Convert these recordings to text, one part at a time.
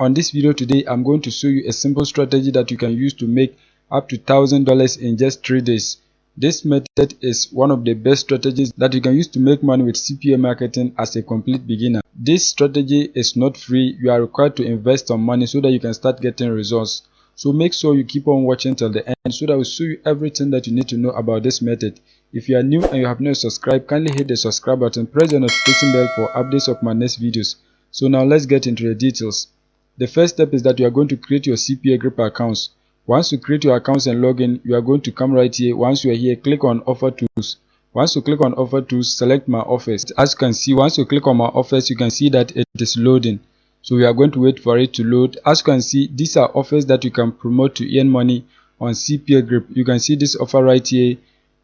On this video today, I'm going to show you a simple strategy that you can use to make up to $1,000 in just 3 days. This method is one of the best strategies that you can use to make money with CPA marketing as a complete beginner. This strategy is not free. You are required to invest some money so that you can start getting results. So make sure you keep on watching till the end so that I will show you everything that you need to know about this method. If you are new and you have not subscribed, kindly hit the subscribe button, press the notification bell for updates of my next videos. So now let's get into the details. The first step is that you are going to create your CPA group accounts. Once you create your accounts and log in, you are going to come right here. Once you are here, click on Offer Tools. Once you click on Offer Tools, select My Offers. As you can see, once you click on My Offers, you can see that it is loading. So we are going to wait for it to load. As you can see, these are offers that you can promote to earn money on CPA group. You can see this offer right here.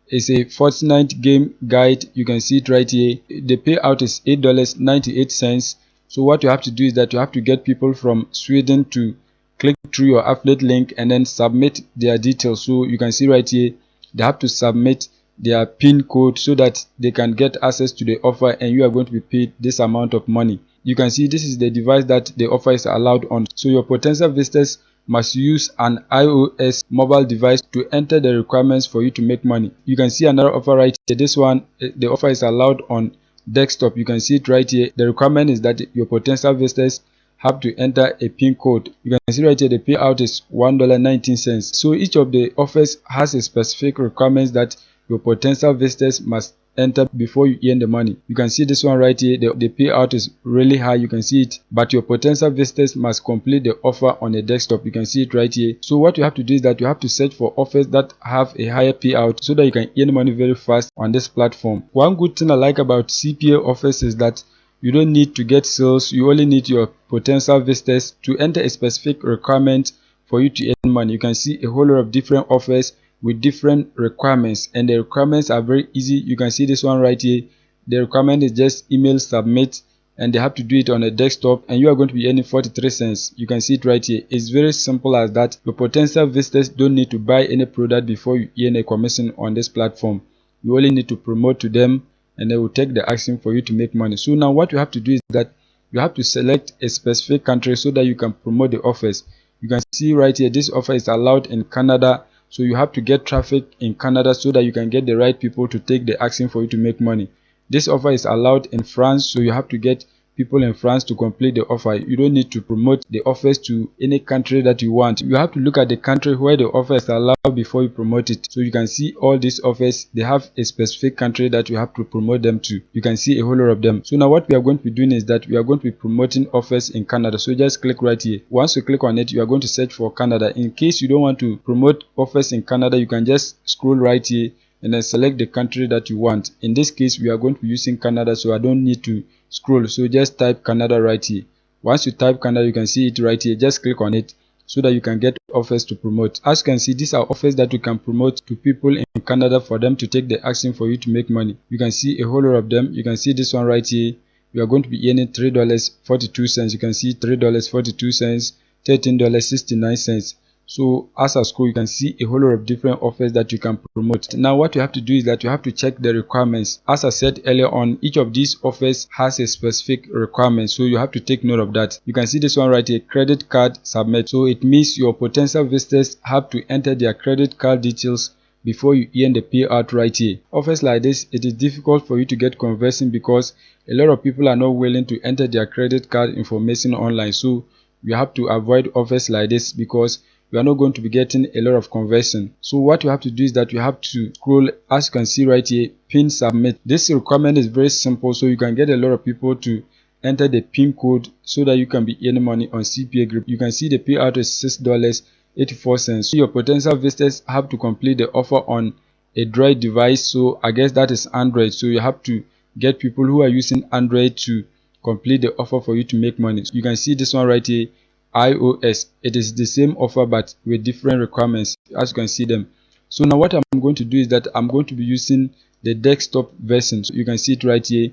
It's a Fortnite game guide. You can see it right here. The payout is $8.98. So what you have to do is that you have to get people from Sweden to click through your affiliate link and then submit their details. So you can see right here, they have to submit their PIN code so that they can get access to the offer, and you are going to be paid this amount of money. You can see this is the device that the offer is allowed on. So your potential visitors must use an iOS mobile device to enter the requirements for you to make money. You can see another offer right here. This one, the offer is allowed on desktop. You can see it right here. The requirement is that your potential visitors have to enter a PIN code. You can see right here the payout is $1.19. So each of the offers has a specific requirements that your potential visitors must enter before you earn the money. You can see this one right here. The payout is really high. You can see it, but your potential visitors must complete the offer on a desktop. You can see it right here. So what you have to do is that you have to search for offers that have a higher payout so that you can earn money very fast on this platform. One good thing I like about CPA offers is that you don't need to get sales. You only need your potential visitors to enter a specific requirement for you to earn money. You can see a whole lot of different offers with different requirements, and the requirements are very easy. You can see this one right here. The requirement is just email submit, and they have to do it on a desktop, and you are going to be earning 43 cents. You can see it right here. It's very simple as that. Your potential visitors don't need to buy any product before you earn a commission on this platform. You only need to promote to them, and they will take the action for you to make money. So now what you have to do is that you have to select a specific country so that you can promote the offers. You can see right here, this offer is allowed in Canada. So you have to get traffic in Canada so that you can get the right people to take the action for you to make money. This offer is allowed in France, so you have to get people in France to complete the offer. You don't need to promote the offers to any country that you want. You have to look at the country where the offer is allowed before you promote it. So you can see all these offers, they have a specific country that you have to promote them to. You can see a whole lot of them. So now what we are going to be doing is that we are going to be promoting offers in Canada. So just click right here. Once you click on it, you are going to search for Canada. In case you don't want to promote offers in Canada, you can just scroll right here and then select the country that you want. In this case, we are going to be using Canada, so I don't need to scroll. So just type Canada right here. Once you type Canada, you can see it right here. Just click on it so that you can get offers to promote. As you can see, these are offers that you can promote to people in Canada for them to take the action for you to make money. You can see a whole lot of them. You can see this one right here. You are going to be earning $3.42. You can see $3.42, $13.69. So as I scroll, you can see a whole lot of different offers that you can promote. Now what you have to do is that you have to check the requirements. As I said earlier on, each of these offers has a specific requirement, so you have to take note of that. You can see this one right here, credit card submit. So it means your potential visitors have to enter their credit card details before you earn the payout right here. Offers like this, it is difficult for you to get conversion because a lot of people are not willing to enter their credit card information online. So you have to avoid offers like this because you are not going to be getting a lot of conversion. So what you have to do is that you have to scroll. As you can see right here, PIN submit. This requirement is very simple, so you can get a lot of people to enter the PIN code so that you can be earning money on CPA group. You can see the payout is $6.84. So your potential visitors have to complete the offer on a Droid device, so I guess that is Android. So you have to get people who are using Android to complete the offer for you to make money. So you can see this one right here, iOS. It is the same offer but with different requirements, as you can see them. So now what I'm going to do is that I'm going to be using the desktop version. So you can see it right here,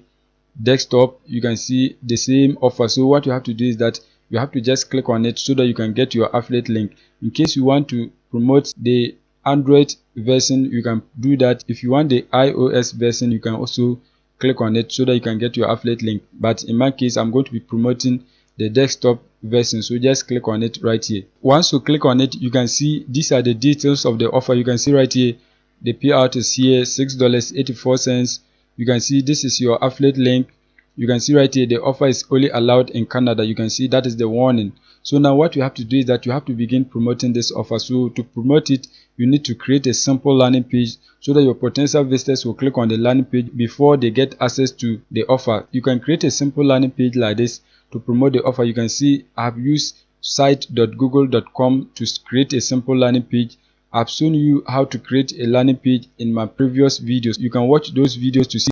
desktop. You can see the same offer. So what you have to do is that you have to just click on it so that you can get your affiliate link. In case you want to promote the Android version, you can do that. If you want the iOS version, you can also click on it so that you can get your affiliate link. But in my case, I'm going to be promoting the desktop version. So just click on it right here. Once you click on it, you can see these are the details of the offer. You can see right here the payout is here, $6.84. You can see this is your affiliate link. You can see right here the offer is only allowed in Canada. You can see that is the warning. So now what you have to do is that you have to begin promoting this offer. So to promote it, you need to create a simple landing page so that your potential visitors will click on the landing page before they get access to the offer. You can create a simple landing page like this to promote the offer. You can see I have used site.google.com to create a simple landing page. I've shown you how to create a landing page in my previous videos. You can watch those videos to see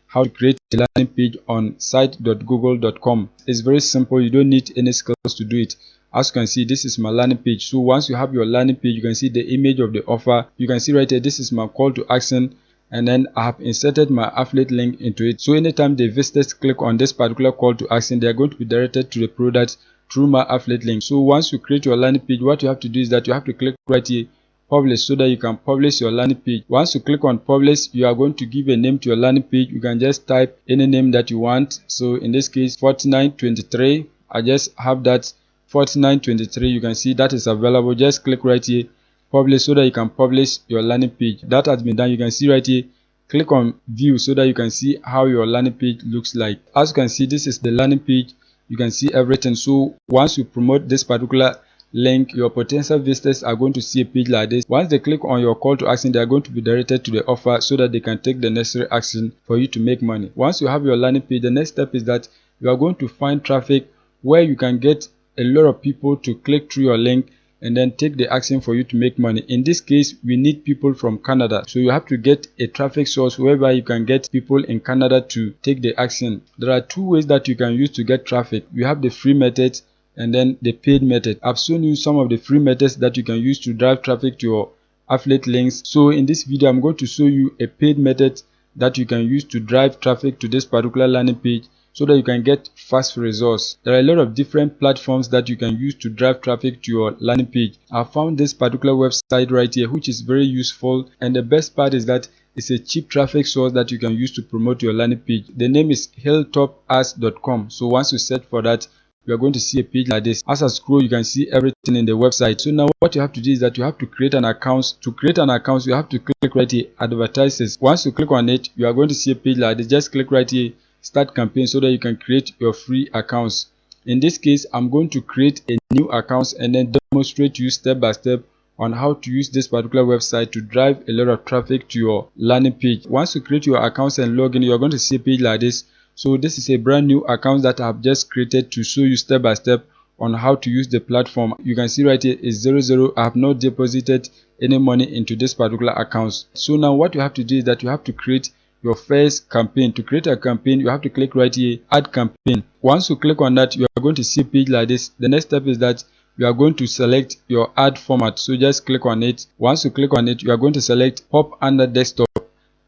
how to create a landing page on site.google.com. It's very simple. You don't need any skills to do it. As you can see, this is my landing page. So once you have your landing page, you can see the image of the offer. You can see right here, this is my call to action, and then I have inserted my affiliate link into it. So anytime the visitors click on this particular call to action, they are going to be directed to the product through my affiliate link. So once you create your landing page, what you have to do is that you have to click right here, publish, so that you can publish your landing page. Once you click on publish, you are going to give a name to your landing page. You can just type any name that you want. So in this case, 4923. I just have that 4923. You can see that is available. Just click right here, publish, so that you can publish your landing page. That has been done. You can see right here, click on view so that you can see how your landing page looks like. As you can see, this is the landing page. You can see everything. So once you promote this particular link, your potential visitors are going to see a page like this. Once they click on your call to action, they are going to be directed to the offer so that they can take the necessary action for you to make money. Once you have your landing page, the next step is that you are going to find traffic where you can get a lot of people to click through your link and then take the action for you to make money. In this case, we need people from Canada. So you have to get a traffic source whereby you can get people in Canada to take the action. There are two ways that you can use to get traffic. You have the free method and then the paid method. I've shown you some of the free methods that you can use to drive traffic to your affiliate links. So in this video, I'm going to show you a paid method that you can use to drive traffic to this particular landing page so that you can get fast results. There are a lot of different platforms that you can use to drive traffic to your landing page. I found this particular website right here, which is very useful, and the best part is that it's a cheap traffic source that you can use to promote your landing page. The name is Hilltopads.com. So once you search for that, you are going to see a page like this. As I scroll, you can see everything in the website. So now what you have to do is that you have to create an account. To create an account, you have to click right here, advertises. Once you click on it, you are going to see a page like this. Just click right here, start campaign, so that you can create your free accounts. In this case, I'm going to create a new account and then demonstrate to you step by step on how to use this particular website to drive a lot of traffic to your landing page. Once you create your accounts and log in, you're going to see a page like this. So this is a brand new account that I've just created to show you step by step on how to use the platform. You can see right here is 00. I have not deposited any money into this particular account. So now what you have to do is that you have to create your first campaign. To create a campaign, you have to click right here, add campaign. Once you click on that, you are going to see a page like this. The next step is that you are going to select your ad format. So just click on it. Once you click on it, you are going to select pop under desktop.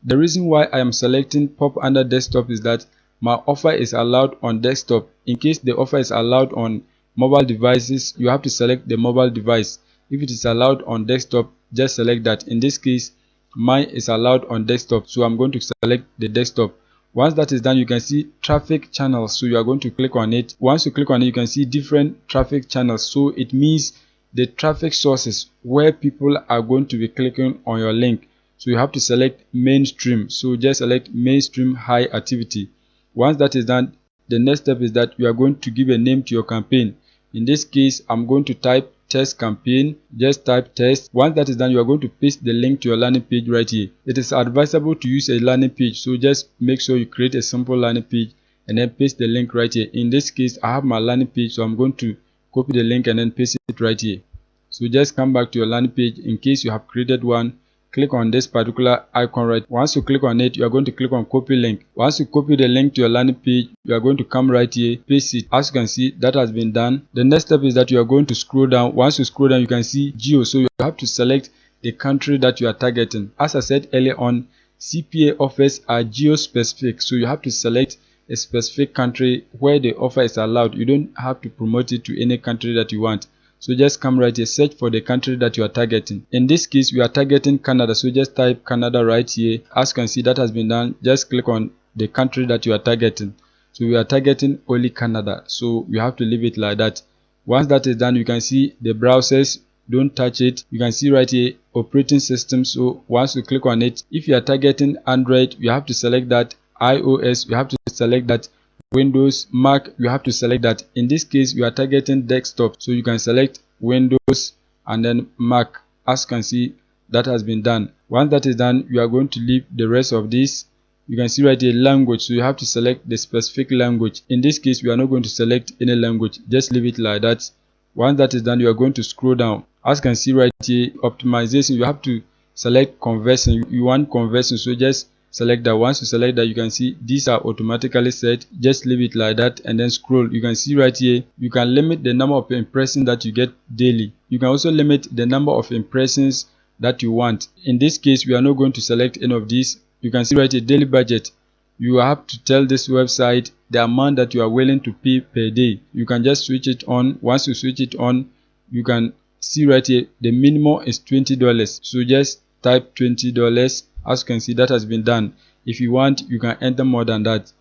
The reason why I am selecting pop under desktop is that my offer is allowed on desktop. In case the offer is allowed on mobile devices, you have to select the mobile device. If it is allowed on desktop, just select that. In this case, mine is allowed on desktop, so I'm going to select the desktop. Once that is done, you can see traffic channels, so you are going to click on it. Once you click on it, you can see different traffic channels. So it means the traffic sources where people are going to be clicking on your link. So you have to select mainstream, so just select mainstream high activity. Once that is done, the next step is that you are going to give a name to your campaign. In this case, I'm going to type test campaign. Just type test. Once that is done, you are going to paste the link to your landing page right here. It is advisable to use a landing page, so just make sure you create a simple landing page and then paste the link right here. In this case, I have my landing page, so I'm going to copy the link and then paste it right here. So just come back to your landing page. In case you have created one, click on this particular icon right. Once you click on it, you are going to click on copy link. Once you copy the link to your landing page, you are going to come right here, paste it. As you can see, that has been done. The next step is that you are going to scroll down. Once you scroll down, you can see geo, so you have to select the country that you are targeting. As I said earlier on, CPA offers are geo specific, so you have to select a specific country where the offer is allowed. You don't have to promote it to any country that you want. So just come right here, search for the country that you are targeting. In this case, we are targeting Canada, so just type Canada right here. As you can see, that has been done. Just click on the country that you are targeting. so we are targeting only Canada, so we have to leave it like that. Once that is done, you can see the browsers, don't touch it. You can see right here operating system, so once you click on it, if you are targeting Android, you have to select that. iOS, you have to select that. Windows, Mac, you have to select that. In this case, we are targeting desktop, so you can select Windows and then Mac. As you can see, that has been done. Once that is done, you are going to leave the rest of this. You can see right here language, so you have to select the specific language. In this case, we are not going to select any language, just leave it like that. Once that is done, you are going to scroll down. As you can see right here, optimization, you have to select conversion. You want conversion, so just select that. Once you select that, you can see these are automatically set. Just leave it like that and then scroll. You can see right here, you can limit the number of impressions that you get daily. You can also limit the number of impressions that you want. In this case, we are not going to select any of these. You can see right here daily budget. You have to tell this website the amount that you are willing to pay per day. You can just switch it on. Once you switch it on, you can see right here the minimum is $20, so just type $20. As you can see, that has been done. If you want, you can enter more than that.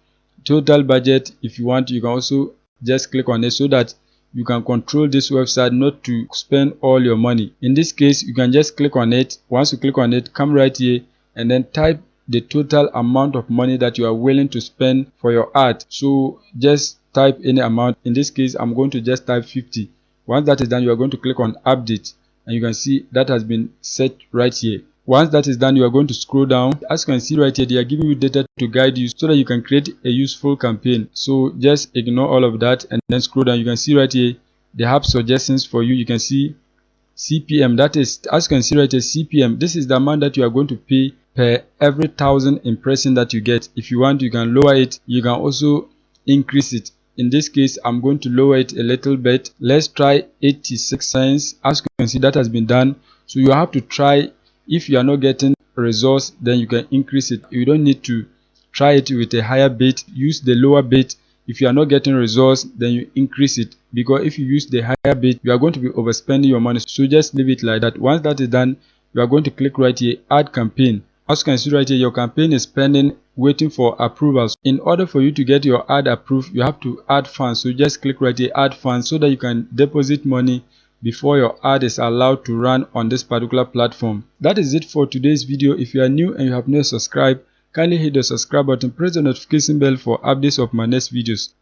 Total budget, if you want, you can also just click on it so that you can control this website not to spend all your money. In this case, you can just click on it. Once you click on it, come right here and then type the total amount of money that you are willing to spend for your ad. So just type any amount. In this case, I'm going to just type 50. Once that is done, you are going to click on update and you can see that has been set right here. Once that is done, you are going to scroll down. As you can see right here, they are giving you data to guide you so that you can create a useful campaign. So just ignore all of that and then scroll down. You can see right here, they have suggestions for you. You can see CPM, that is, as you can see right here, CPM, this is the amount that you are going to pay per every 1,000 impressions that you get. If you want, you can lower it. You can also increase it. In this case, I'm going to lower it a little bit. Let's try 86 cents. As you can see, that has been done. So you have to try. If you are not getting results, then you can increase it. You don't need to try it with a higher bit. Use the lower bit. If you are not getting results, then you increase it, because if you use the higher bit, you are going to be overspending your money. So just leave it like that. Once that is done, you are going to click right here, add campaign. As you can see right here, your campaign is pending, waiting for approvals. In order for you to get your ad approved, you have to add funds. So just click right here, add funds, so that you can deposit money before your ad is allowed to run on this particular platform. That is it for today's video. If you are new and you have not subscribed, kindly hit the subscribe button, press the notification bell for updates of my next videos.